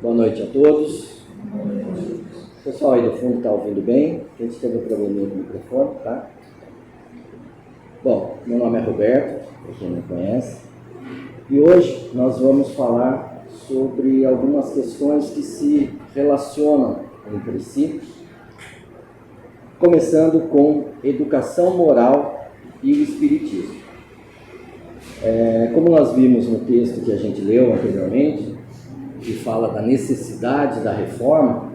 Boa noite a todos. O pessoal aí do fundo está ouvindo bem? A gente teve um probleminha com o microfone, tá? Bom, meu nome é Roberto, para quem não conhece, e hoje nós vamos falar sobre algumas questões que se relacionam entre si, começando com educação moral e o espiritismo. Como nós vimos no texto que a gente leu anteriormente, que fala da necessidade da reforma,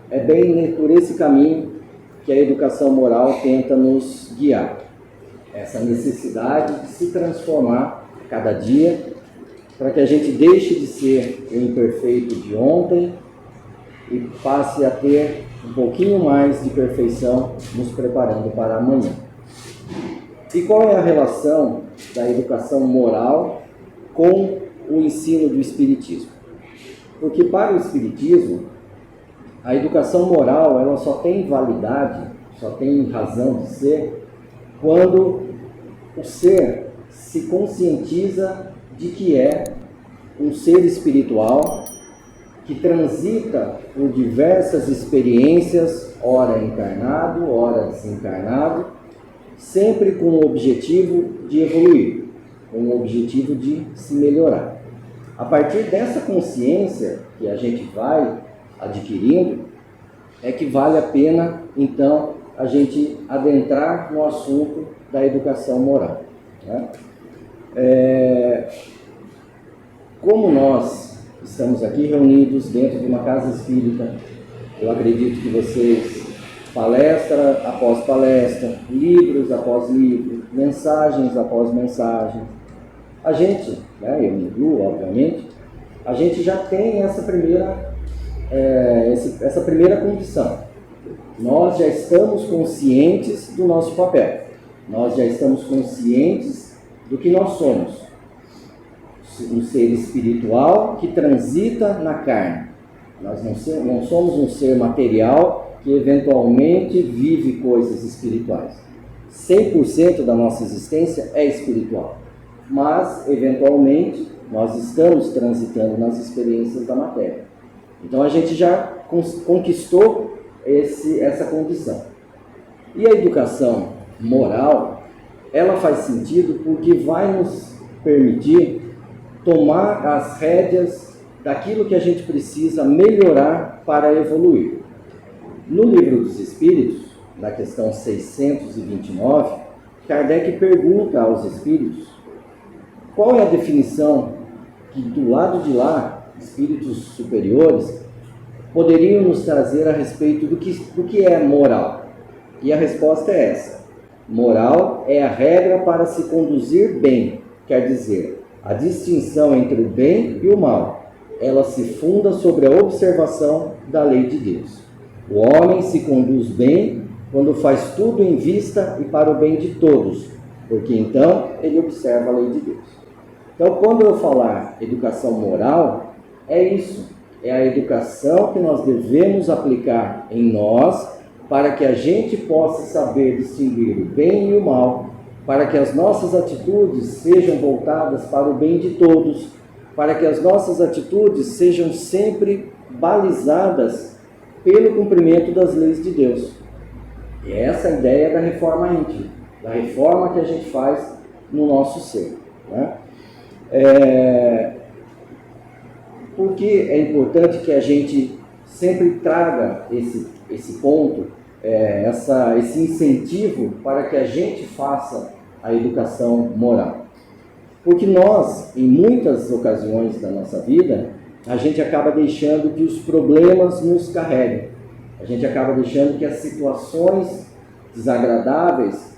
é bem por esse caminho que a educação moral tenta nos guiar. Essa necessidade de se transformar cada dia, para que a gente deixe de ser o imperfeito de ontem e passe a ter um pouquinho mais de perfeição, nos preparando para amanhã. E qual é a relação da educação moral com o ensino do Espiritismo? Porque para o Espiritismo, a educação moral ela só tem validade, só tem razão de ser, quando o ser se conscientiza de que é um ser espiritual que transita por diversas experiências, ora encarnado, ora desencarnado, sempre com o objetivo de evoluir, com o objetivo de se melhorar. A partir dessa consciência que a gente vai adquirindo, é que vale a pena, então, a gente adentrar no assunto da educação moral, né? Como nós estamos aqui reunidos dentro de uma casa espírita, eu acredito que vocês, palestra após palestra, livros após livros, mensagens após mensagens, a gente, né, eu me incluo, obviamente, a gente já tem essa primeira condição. Nós já estamos conscientes do nosso papel. Nós já estamos conscientes do que nós somos. Um ser espiritual que transita na carne. Nós não somos um ser material que eventualmente vive coisas espirituais. 100% da nossa existência é espiritual. Mas, eventualmente, nós estamos transitando nas experiências da matéria. Então, a gente já conquistou essa condição. E a educação moral, ela faz sentido porque vai nos permitir tomar as rédeas daquilo que a gente precisa melhorar para evoluir. No Livro dos Espíritos, na questão 629, Kardec pergunta aos espíritos qual é a definição que do lado de lá, espíritos superiores, poderiam nos trazer a respeito do que é moral. E a resposta é essa: moral é a regra para se conduzir bem, quer dizer, a distinção entre o bem e o mal. Ela se funda sobre a observação da lei de Deus. O homem se conduz bem quando faz tudo em vista e para o bem de todos, porque então ele observa a lei de Deus. Então, quando eu falar educação moral, é isso. É a educação que nós devemos aplicar em nós para que a gente possa saber distinguir o bem e o mal, para que as nossas atitudes sejam voltadas para o bem de todos, para que as nossas atitudes sejam sempre balizadas pelo cumprimento das leis de Deus. E essa é a ideia da reforma íntima, da reforma que a gente faz no nosso ser, né? Porque é importante que a gente sempre traga esse ponto, esse incentivo para que a gente faça a educação moral. Porque nós, em muitas ocasiões da nossa vida, a gente acaba deixando que os problemas nos carreguem. A gente acaba deixando que as situações desagradáveis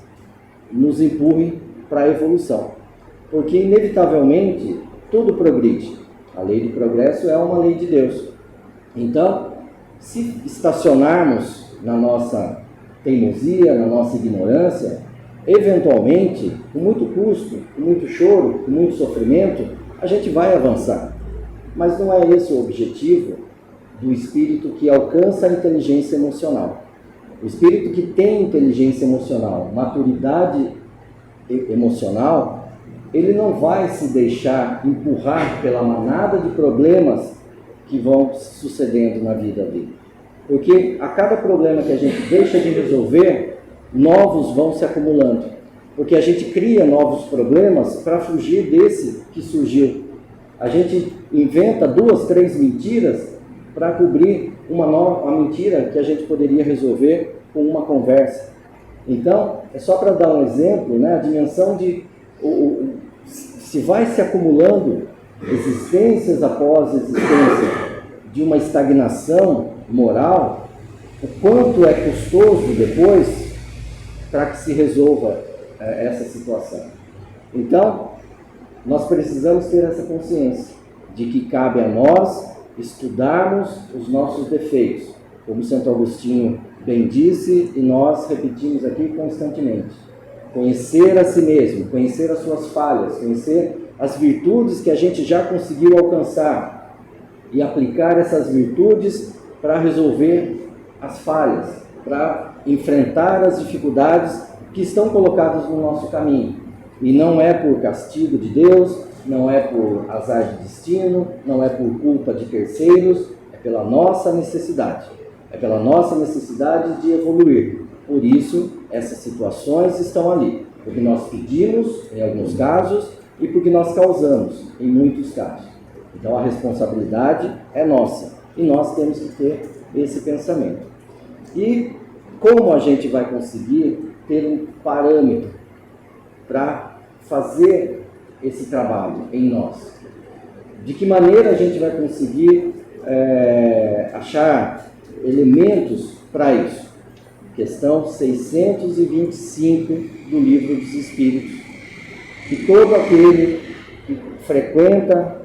nos empurrem para a evolução. Porque, inevitavelmente, tudo progride. A lei do progresso é uma lei de Deus. Então, se estacionarmos na nossa teimosia, na nossa ignorância, eventualmente, com muito custo, com muito choro, com muito sofrimento, a gente vai avançar. Mas não é esse o objetivo do espírito que alcança a inteligência emocional. O espírito que tem inteligência emocional, maturidade emocional, ele não vai se deixar empurrar pela manada de problemas que vão sucedendo na vida dele. Porque a cada problema que a gente deixa de resolver, novos vão se acumulando. Porque a gente cria novos problemas para fugir desse que surgiu. A gente inventa 2, 3 mentiras para cobrir uma mentira que a gente poderia resolver com uma conversa. Então, é só para dar um exemplo, né, a dimensão de... se vai se acumulando existências após existência de uma estagnação moral, o quanto é custoso depois para que se resolva essa situação. Então, nós precisamos ter essa consciência de que cabe a nós estudarmos os nossos defeitos, como Santo Agostinho bem disse, e nós repetimos aqui constantemente. Conhecer a si mesmo, conhecer as suas falhas, conhecer as virtudes que a gente já conseguiu alcançar e aplicar essas virtudes para resolver as falhas, para enfrentar as dificuldades que estão colocadas no nosso caminho. E não é por castigo de Deus, não é por azar de destino, não é por culpa de terceiros, é pela nossa necessidade. É pela nossa necessidade de evoluir. Por isso, essas situações estão ali. Porque nós pedimos, em alguns casos, e porque nós causamos, em muitos casos. Então, a responsabilidade é nossa. E nós temos que ter esse pensamento. E como a gente vai conseguir ter um parâmetro para fazer esse trabalho em nós? De que maneira a gente vai conseguir achar elementos para isso? Questão 625 do Livro dos Espíritos. Que todo aquele que frequenta,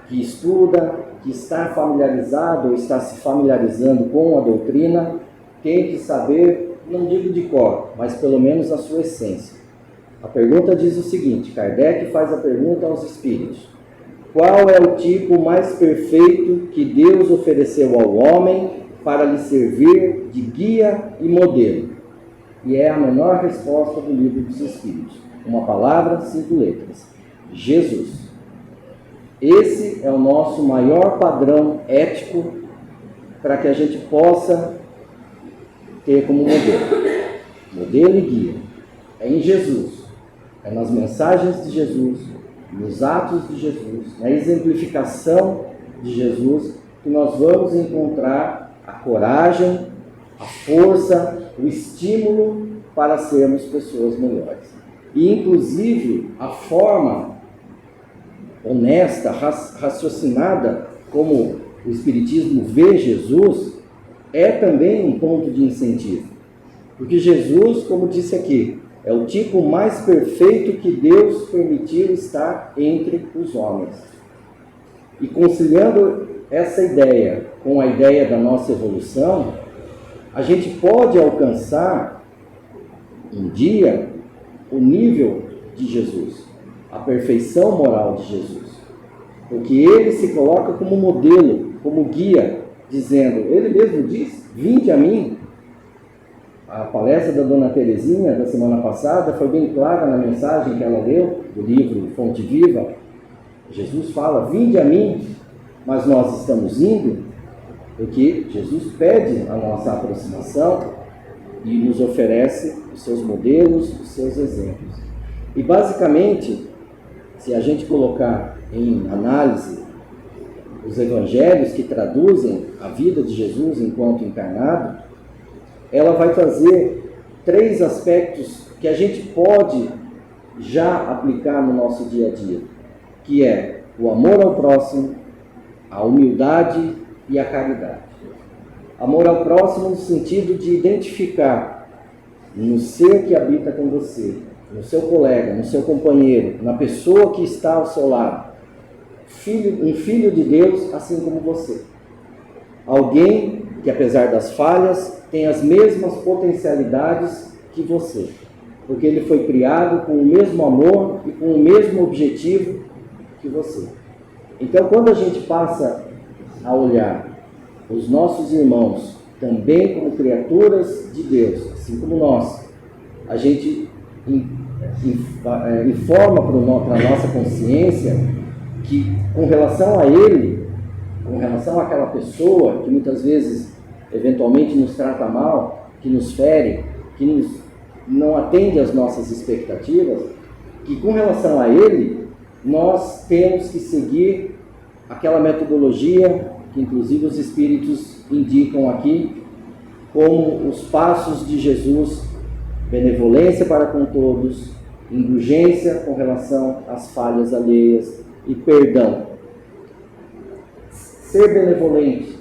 que estuda, que está familiarizado ou está se familiarizando com a doutrina, tem que saber, não digo de cor, mas pelo menos a sua essência. A pergunta diz o seguinte, Kardec faz a pergunta aos espíritos: qual é o tipo mais perfeito que Deus ofereceu ao homem para lhe servir de guia e modelo? E é a menor resposta do Livro dos Espíritos. Uma palavra, 5 letras. Jesus. Esse é o nosso maior padrão ético para que a gente possa ter como modelo. Modelo e guia. É em Jesus. É nas mensagens de Jesus, nos atos de Jesus, na exemplificação de Jesus, que nós vamos encontrar a coragem, a força, o estímulo para sermos pessoas melhores. E, inclusive, a forma honesta, raciocinada, como o Espiritismo vê Jesus, é também um ponto de incentivo. Porque Jesus, como disse aqui, é o tipo mais perfeito que Deus permitiu estar entre os homens. E conciliando essa ideia com a ideia da nossa evolução, a gente pode alcançar um dia o nível de Jesus, a perfeição moral de Jesus. Porque ele se coloca como modelo, como guia, dizendo, ele mesmo diz, vinde a mim. A palestra da Dona Terezinha da semana passada foi bem clara na mensagem que ela leu, do livro Fonte Viva. Jesus fala, vinde a mim, mas nós estamos indo porque Jesus pede a nossa aproximação e nos oferece os seus modelos, os seus exemplos. E basicamente, se a gente colocar em análise os evangelhos que traduzem a vida de Jesus enquanto encarnado, ela vai trazer 3 aspectos que a gente pode já aplicar no nosso dia a dia, que é o amor ao próximo, a humildade e a caridade. Amor ao próximo no sentido de identificar no ser que habita com você, no seu colega, no seu companheiro, na pessoa que está ao seu lado, um filho de Deus assim como você. Alguém que, apesar das falhas, tem as mesmas potencialidades que você, porque ele foi criado com o mesmo amor e com o mesmo objetivo que você. Então, quando a gente passa a olhar os nossos irmãos também como criaturas de Deus, assim como nós, a gente informa para a nossa consciência que, com relação a ele, com relação àquela pessoa que muitas vezes, eventualmente, nos trata mal, que nos fere, que não atende às nossas expectativas, que com relação a ele, nós temos que seguir aquela metodologia que inclusive os Espíritos indicam aqui, como os passos de Jesus: benevolência para com todos, indulgência com relação às falhas alheias e perdão. Ser benevolente,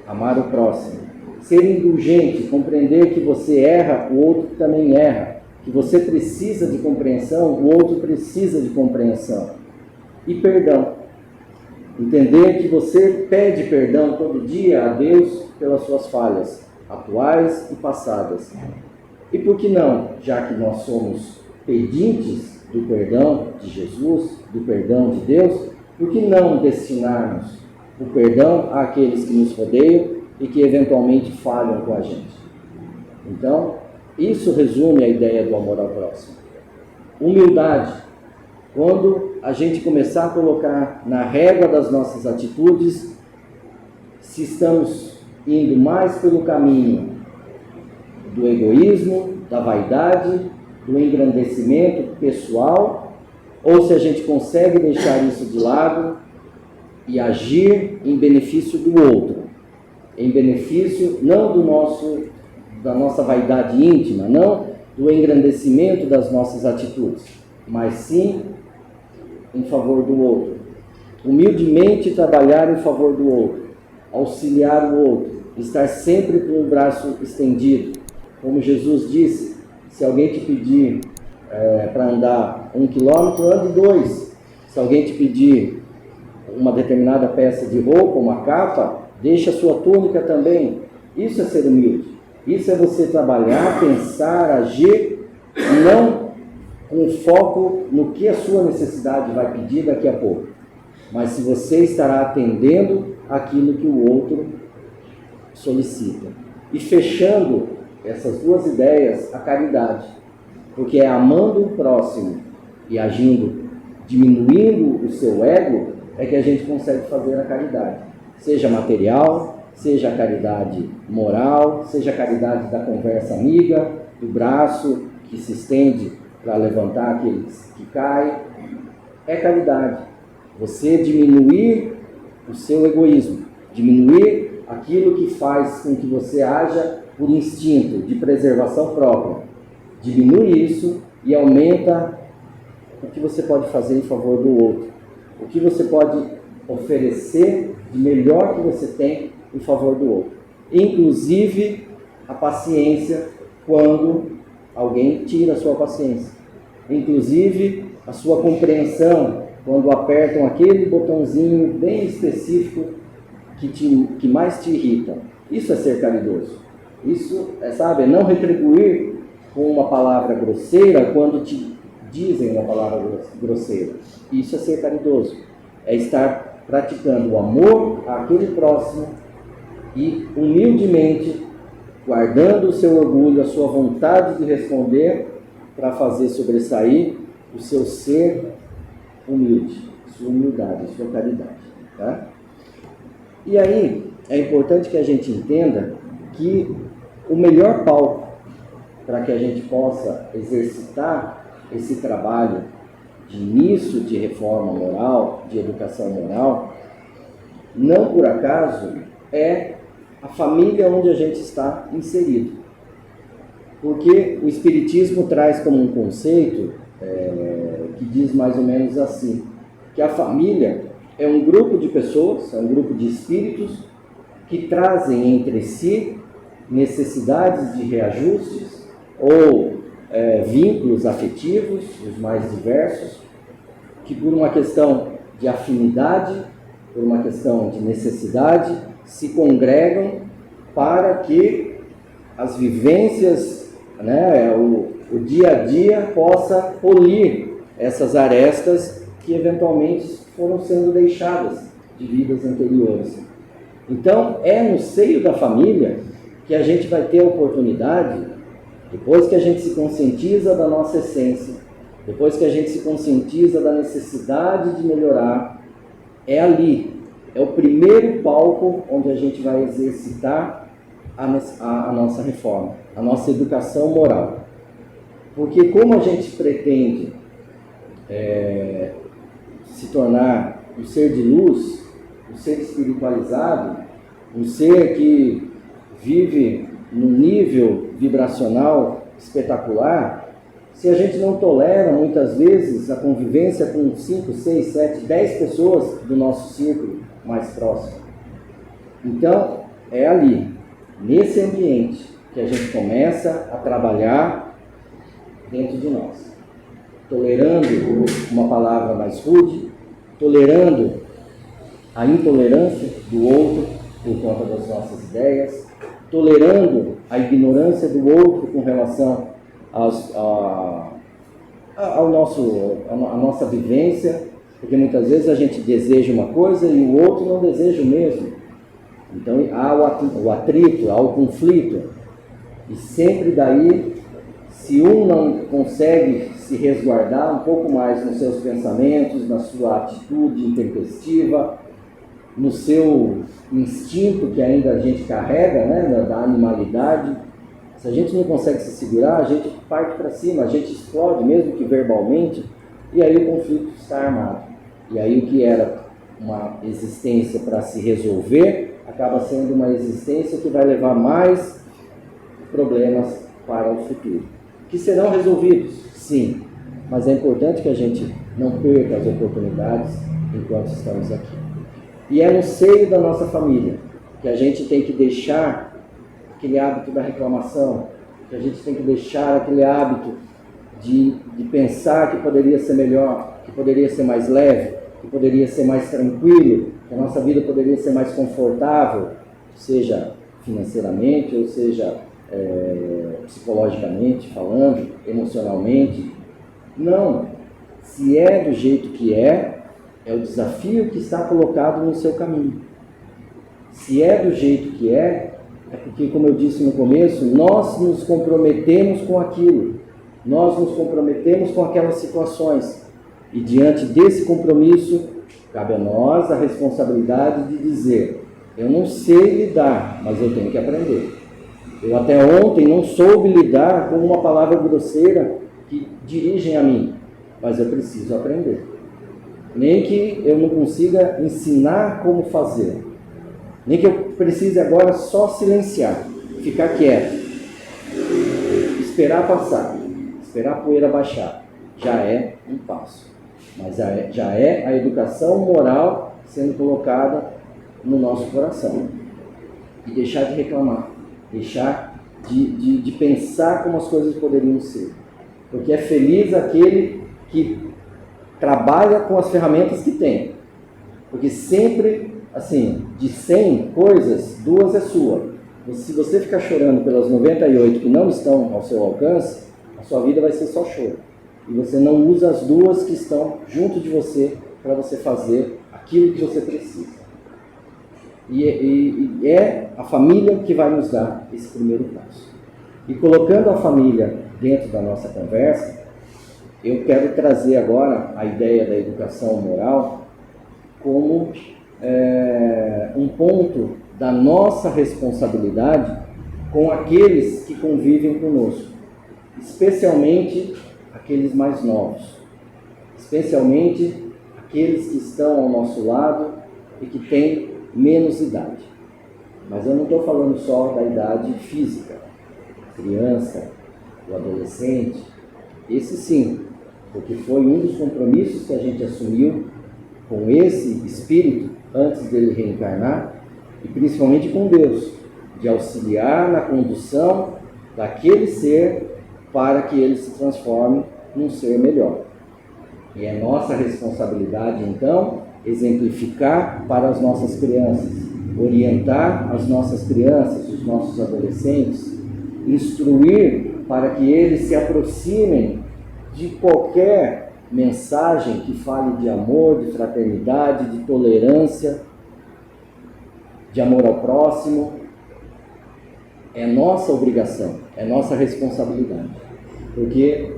amar o próximo. Ser indulgente, compreender que você erra, o outro também erra. Que você precisa de compreensão, o outro precisa de compreensão. E perdão. Entender que você pede perdão todo dia a Deus pelas suas falhas, atuais e passadas. E por que não, já que nós somos pedintes do perdão de Jesus, do perdão de Deus, por que não destinarmos o perdão àqueles que nos rodeiam e que eventualmente falham com a gente? Então, isso resume a ideia do amor ao próximo. Humildade. Quando a gente começar a colocar na régua das nossas atitudes, se estamos indo mais pelo caminho do egoísmo, da vaidade, do engrandecimento pessoal, ou se a gente consegue deixar isso de lado e agir em benefício do outro, em benefício não da nossa vaidade íntima, não do engrandecimento das nossas atitudes, mas sim em favor do outro. Humildemente trabalhar em favor do outro, auxiliar o outro, estar sempre com o braço estendido. Como Jesus disse, se alguém te pedir para andar 1 quilômetro, ande 2. Se alguém te pedir uma determinada peça de roupa, uma capa, deixe a sua túnica também. Isso é ser humilde. Isso é você trabalhar, pensar, agir, não com foco no que a sua necessidade vai pedir daqui a pouco, mas se você estará atendendo aquilo que o outro solicita. E fechando essas duas ideias, a caridade, porque é amando o próximo e agindo, diminuindo o seu ego, é que a gente consegue fazer a caridade, seja material, seja a caridade moral, seja a caridade da conversa amiga, do braço que se estende para levantar aqueles que caem. É caridade. Você diminuir o seu egoísmo, diminuir aquilo que faz com que você haja por instinto de preservação própria. Diminui isso e aumenta o que você pode fazer em favor do outro. O que você pode oferecer de melhor que você tem em favor do outro. Inclusive a paciência quando alguém tira a sua paciência. Inclusive a sua compreensão quando apertam aquele botãozinho bem específico que mais te irrita. Isso é ser caridoso. Isso é não retribuir com uma palavra grosseira quando te dizem uma palavra grosseira. Isso é ser caridoso. É estar praticando o amor àquele próximo e humildemente guardando o seu orgulho, a sua vontade de responder para fazer sobressair o seu ser humilde, sua humildade, sua caridade. Tá? E aí é importante que a gente entenda que o melhor palco para que a gente possa exercitar esse trabalho de início de reforma moral, de educação moral, não por acaso é a família onde a gente está inserido. Porque o Espiritismo traz como um conceito que diz mais ou menos assim, que a família é um grupo de pessoas, é um grupo de espíritos que trazem entre si necessidades de reajustes ou vínculos afetivos, os mais diversos, que por uma questão de afinidade, por uma questão de necessidade, se congregam para que as vivências, o dia a dia possa polir essas arestas que eventualmente foram sendo deixadas de vidas anteriores. Então, é no seio da família que a gente vai ter a oportunidade, depois que a gente se conscientiza da nossa essência, depois que a gente se conscientiza da necessidade de melhorar, é ali é o primeiro palco onde a gente vai exercitar a nossa reforma, a nossa educação moral. Porque como a gente pretende se tornar um ser de luz, um ser espiritualizado, um ser que vive num nível vibracional espetacular, se a gente não tolera muitas vezes a convivência com 5, 6, 7, 10 pessoas do nosso círculo mais próximo. Então, é ali, nesse ambiente, que a gente começa a trabalhar dentro de nós. Tolerando uma palavra mais rude, tolerando a intolerância do outro por conta das nossas ideias, tolerando a ignorância do outro com relação à nossa vivência, porque muitas vezes a gente deseja uma coisa e o outro não deseja o mesmo. Então há o atrito, há o conflito, e sempre daí, se um não consegue se resguardar um pouco mais nos seus pensamentos, na sua atitude intempestiva, no seu instinto que ainda a gente carrega, né, da animalidade, se a gente não consegue se segurar, a gente parte para cima, a gente explode, mesmo que verbalmente, e aí o conflito está armado. E aí o que era uma existência para se resolver, acaba sendo uma existência que vai levar mais problemas para o futuro. Que serão resolvidos, sim, mas é importante que a gente não perca as oportunidades enquanto estamos aqui. E é no seio da nossa família que a gente tem que deixar aquele hábito da reclamação, que a gente tem que deixar aquele hábito de pensar que poderia ser melhor, que poderia ser mais leve, que poderia ser mais tranquilo, que a nossa vida poderia ser mais confortável, seja financeiramente, ou seja psicologicamente falando, emocionalmente. Não, se é do jeito que é o desafio que está colocado no seu caminho. Se é do jeito que é porque, como eu disse no começo, nós nos comprometemos com aquilo, nós nos comprometemos com aquelas situações, e diante desse compromisso, cabe a nós a responsabilidade de dizer: eu não sei lidar, mas eu tenho que aprender. Eu até ontem não soube lidar com uma palavra grosseira que dirigem a mim, mas eu preciso aprender. Nem que eu não consiga ensinar como fazer, nem que eu precise agora só silenciar, ficar quieto, esperar passar, esperar a poeira baixar, já é um passo. Mas já é a educação moral sendo colocada no nosso coração. E deixar de reclamar, deixar de pensar como as coisas poderiam ser. Porque é feliz aquele que trabalha com as ferramentas que tem. Porque sempre, assim, de 100 coisas, 2 é sua. Se você ficar chorando pelas 98 que não estão ao seu alcance, a sua vida vai ser só choro. E você não usa as 2 que estão junto de você para você fazer aquilo que você precisa. E é a família que vai nos dar esse primeiro passo. E colocando a família dentro da nossa conversa, eu quero trazer agora a ideia da educação moral como um ponto da nossa responsabilidade com aqueles que convivem conosco, especialmente aqueles mais novos, especialmente aqueles que estão ao nosso lado e que têm menos idade. Mas eu não estou falando só da idade física, criança, o adolescente, esse sim, porque foi um dos compromissos que a gente assumiu com esse espírito antes dele reencarnar, e principalmente com Deus, de auxiliar na condução daquele ser para que ele se transforme num ser melhor. E é nossa responsabilidade, então, exemplificar para as nossas crianças, orientar as nossas crianças, os nossos adolescentes, instruir para que eles se aproximem de qualquer mensagem que fale de amor, de fraternidade, de tolerância, de amor ao próximo. É nossa obrigação, é nossa responsabilidade, porque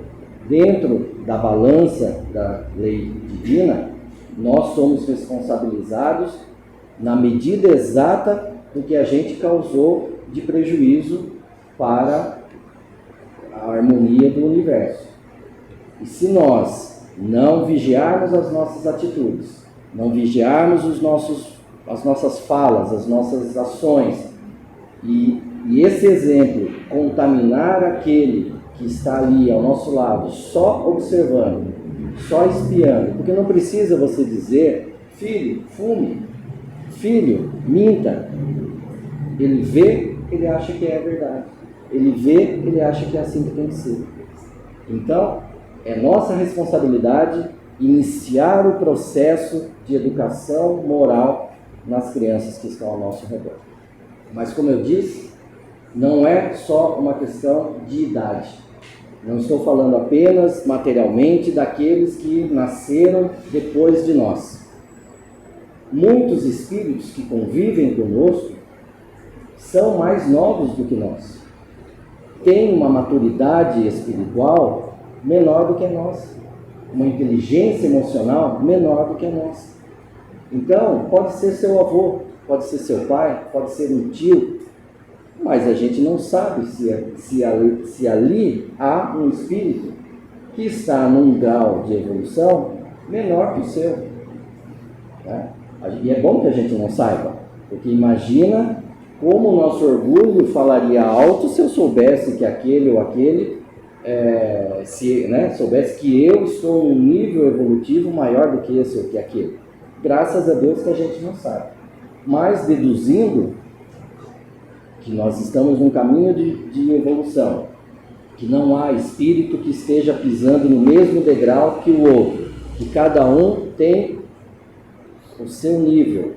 dentro da balança da lei divina, nós somos responsabilizados na medida exata do que a gente causou de prejuízo para a harmonia do universo. E se nós não vigiarmos as nossas atitudes, não vigiarmos as nossas falas, as nossas ações, e esse exemplo contaminar aquele que está ali ao nosso lado, só observando, só espiando, porque não precisa você dizer, filho, fume, filho, minta. Ele vê, ele acha que é verdade. Ele vê, ele acha que é assim que tem que ser. Então, é nossa responsabilidade iniciar o processo de educação moral nas crianças que estão ao nosso redor. Mas, como eu disse, não é só uma questão de idade. Não estou falando apenas materialmente daqueles que nasceram depois de nós. Muitos espíritos que convivem conosco são mais novos do que nós. Têm uma maturidade espiritual menor do que nós. Uma inteligência emocional menor do que nós. Então, pode ser seu avô, pode ser seu pai, pode ser um tio, mas a gente não sabe se ali há um espírito que está num grau de evolução menor que o seu. Né? E é bom que a gente não saiba, porque imagina como o nosso orgulho falaria alto se eu soubesse que aquele ou aquele, soubesse que eu estou num nível evolutivo maior do que esse ou que aquele. Graças a Deus que a gente não sabe. Mas deduzindo que nós estamos num caminho de evolução, que não há espírito que esteja pisando no mesmo degrau que o outro, que cada um tem o seu nível.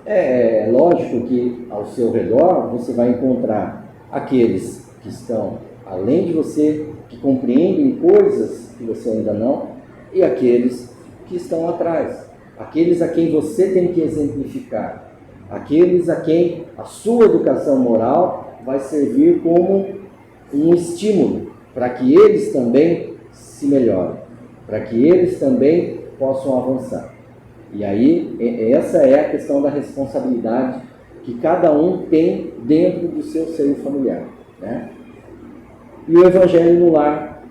É lógico que ao seu redor você vai encontrar aqueles que estão além de você, que compreendem coisas que você ainda não, e aqueles que estão atrás, aqueles a quem você tem que exemplificar, aqueles a quem a sua educação moral vai servir como um estímulo para que eles também se melhorem, para que eles também possam avançar. E aí, essa é a questão da responsabilidade que cada um tem dentro do seu seio familiar, né? E o Evangelho no Lar,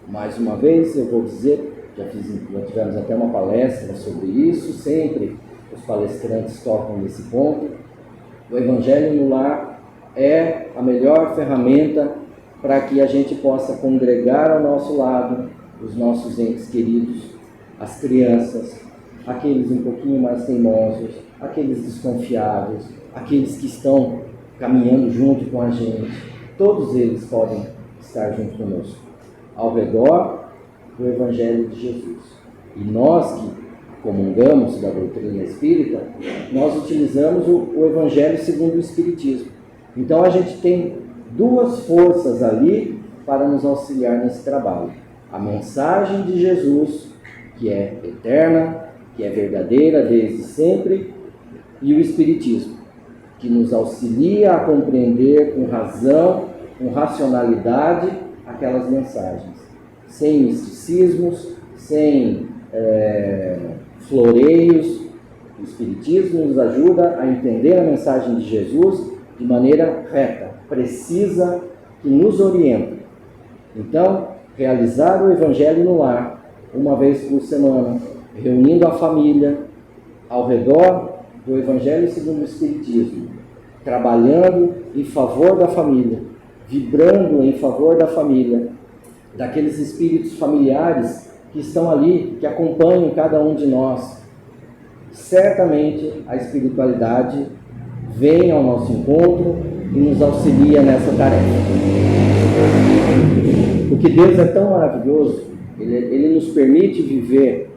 mais uma vez, eu vou dizer, já tivemos até uma palestra sobre isso, sempre os palestrantes tocam nesse ponto. O Evangelho no Lar é a melhor ferramenta para que a gente possa congregar ao nosso lado os nossos entes queridos, as crianças, aqueles um pouquinho mais teimosos, aqueles desconfiados, aqueles que estão caminhando junto com a gente. Todos eles podem estar junto conosco, ao redor do Evangelho de Jesus. E nós que comungamos da doutrina espírita, nós utilizamos o Evangelho segundo o Espiritismo. Então a gente tem duas forças ali para nos auxiliar nesse trabalho. A mensagem de Jesus, que é eterna, que é verdadeira desde sempre, e o Espiritismo, que nos auxilia a compreender com razão, com racionalidade, aquelas mensagens, sem misticismos, sem floreios. O Espiritismo nos ajuda a entender a mensagem de Jesus de maneira reta, precisa, que nos orienta. Então, realizar o Evangelho no Lar, uma vez por semana, reunindo a família ao redor do Evangelho segundo o Espiritismo, trabalhando em favor da família, vibrando em favor da família, daqueles espíritos familiares que estão ali, que acompanham cada um de nós. Certamente a espiritualidade vem ao nosso encontro e nos auxilia nessa tarefa. Porque Deus é tão maravilhoso, Ele nos permite viver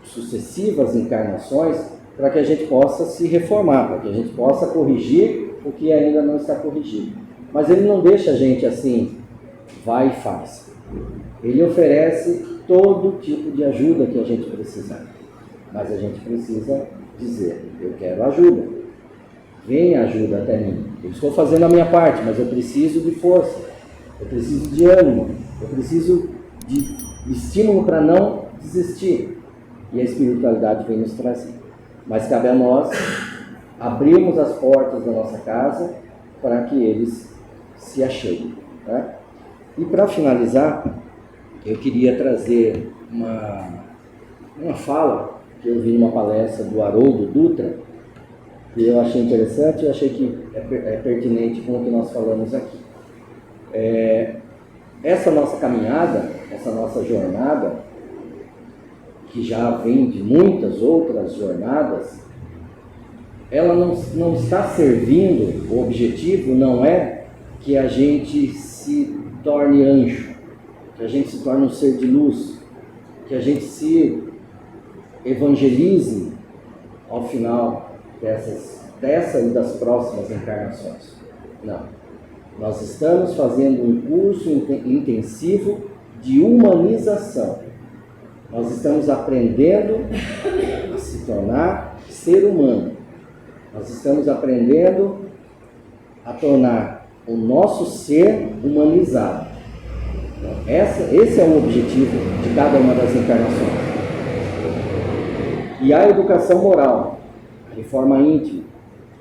sucessivas encarnações para que a gente possa se reformar, para que a gente possa corrigir o que ainda não está corrigido. Mas Ele não deixa a gente assim, vai e faz. Ele oferece todo tipo de ajuda que a gente precisar. Mas a gente precisa dizer, eu quero ajuda. Vem ajuda até mim. Eu estou fazendo a minha parte, mas eu preciso de força. Eu preciso de ânimo. Eu preciso de estímulo para não desistir. E a espiritualidade vem nos trazer. mas cabe a nós abrirmos as portas da nossa casa para que eles se acheguem. Tá? E para finalizar, eu queria trazer uma fala que eu vi numa palestra do Haroldo Dutra, que eu achei interessante e achei que é pertinente com o que nós falamos aqui. Essa nossa caminhada, essa nossa jornada, que já vem de muitas outras jornadas, ela não está servindo, o objetivo não é que a gente se torne anjo, que a gente se torne um ser de luz, que a gente se evangelize ao final dessa e das próximas encarnações. Não. Nós estamos fazendo um curso intensivo de humanização. Nós estamos aprendendo a se tornar ser humano. Nós estamos aprendendo a tornar o nosso ser humanizado. Então, esse é o objetivo de cada uma das encarnações. E a educação moral, a reforma íntima,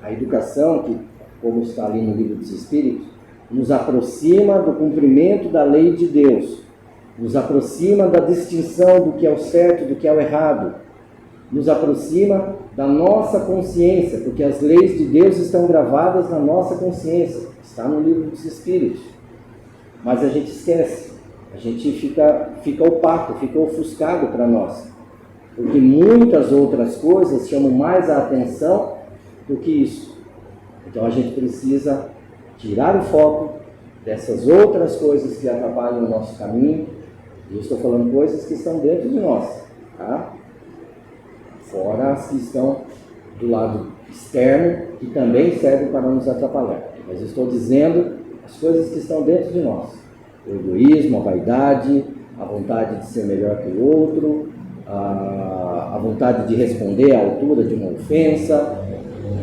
a educação que, como está ali no Livro dos Espíritos, nos aproxima do cumprimento da lei de Deus, nos aproxima da distinção do que é o certo e do que é o errado, nos aproxima da nossa consciência, porque as leis de Deus estão gravadas na nossa consciência, está no Livro dos Espíritos. Mas a gente esquece, a gente fica opaco, fica ofuscado para nós, porque muitas outras coisas chamam mais a atenção do que isso. Então a gente precisa tirar o foco dessas outras coisas que atrapalham o nosso caminho. E eu estou falando coisas que estão dentro de nós, tá? Fora as que estão do lado externo, que também servem para nos atrapalhar. Mas eu estou dizendo as coisas que estão dentro de nós. O egoísmo, a vaidade, a vontade de ser melhor que o outro, a vontade de responder à altura de uma ofensa.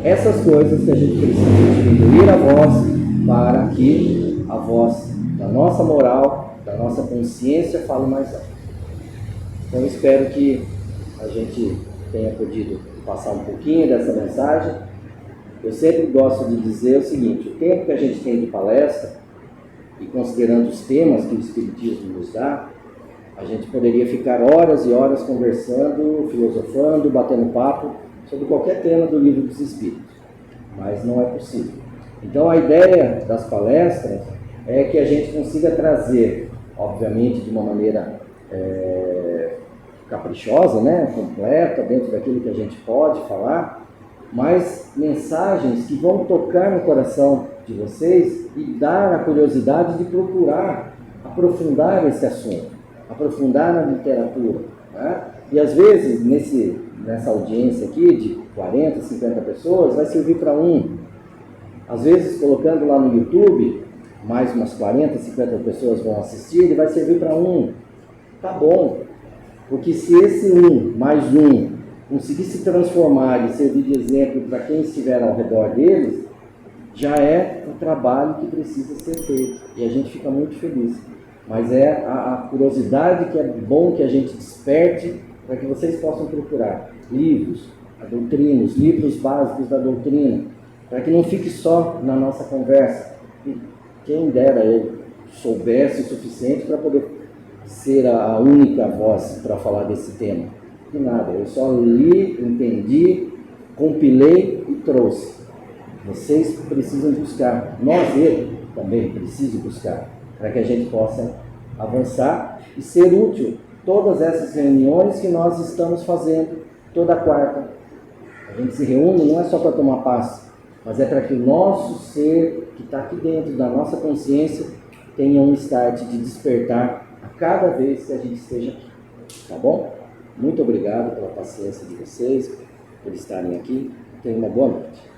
Essas coisas que a gente precisa diminuir a voz para que a voz da nossa moral, da nossa consciência fale mais alto. Então eu espero que a gente tenha podido passar um pouquinho dessa mensagem. Eu sempre gosto de dizer o seguinte: o tempo que a gente tem de palestra, e considerando os temas que o Espiritismo nos dá, a gente poderia ficar horas e horas conversando, filosofando, batendo papo sobre qualquer tema do Livro dos Espíritos, mas não é possível. Então a ideia das palestras é que a gente consiga trazer, obviamente de uma maneira caprichosa, né, completa, dentro daquilo que a gente pode falar, mas mensagens que vão tocar no coração de vocês e dar a curiosidade de procurar aprofundar esse assunto, aprofundar na literatura, né? E às vezes nessa audiência aqui de 40, 50 pessoas vai servir para um. Às vezes colocando lá no YouTube, mais umas 40, 50 pessoas vão assistir, ele vai servir para um. Tá bom, porque se esse um, mais um, conseguir se transformar e servir de exemplo para quem estiver ao redor deles, já é um trabalho que precisa ser feito. E a gente fica muito feliz. Mas é a curiosidade que é bom que a gente desperte para que vocês possam procurar livros, a doutrina, os livros básicos da doutrina, para que não fique só na nossa conversa. E quem dera eu soubesse o suficiente para poder ser a única voz para falar desse tema. De nada, eu só li, entendi, compilei e trouxe. Vocês precisam buscar, eu também preciso buscar, para que a gente possa avançar e ser útil. Todas essas reuniões que nós estamos fazendo toda quarta. A gente se reúne não é só para tomar passe, mas é para que o nosso ser, que está aqui dentro da nossa consciência, tenha um start de despertar a cada vez que a gente esteja aqui. Tá bom? Muito obrigado pela paciência de vocês, por estarem aqui. Tenham uma boa noite.